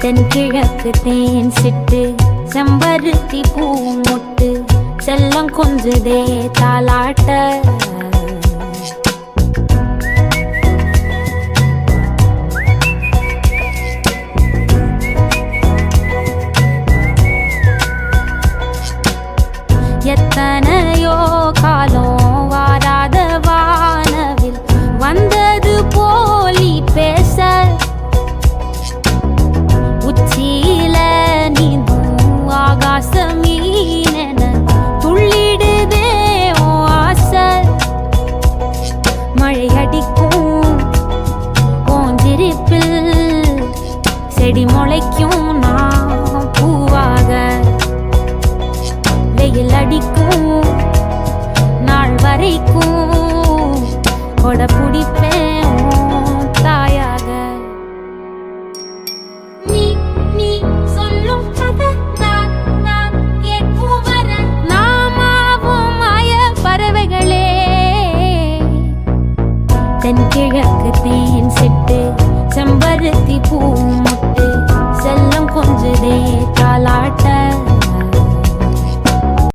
தென்கிழக்கு தேன் சிட்டு செம்பருத்தி பூ மொட்டு செல்லம் கொஞ்சுதே தாலாட்ட எத்தனையோ காலம் வாராத வானவில் வந்தது போலி பேச உச்சியில நீந்தும் ஆகாச மீனென துள்ளிடுதே ஓ ஆசை மழை அடிக்கும் ஓஞ்சிரிப்பில் செடி முளைக்கும் நான் பூவாக வெயில் அடிக்கும் நாள் வரைக்கும் கொட பிடிப்பேன் தாயாக நீ நீ சொல்லும் கதை நான் கேட்கும் வர நாமாவும் மாய பறவைகளே தென்கிழக்கு தேன் சிட்டு செம்பருத்தி பூ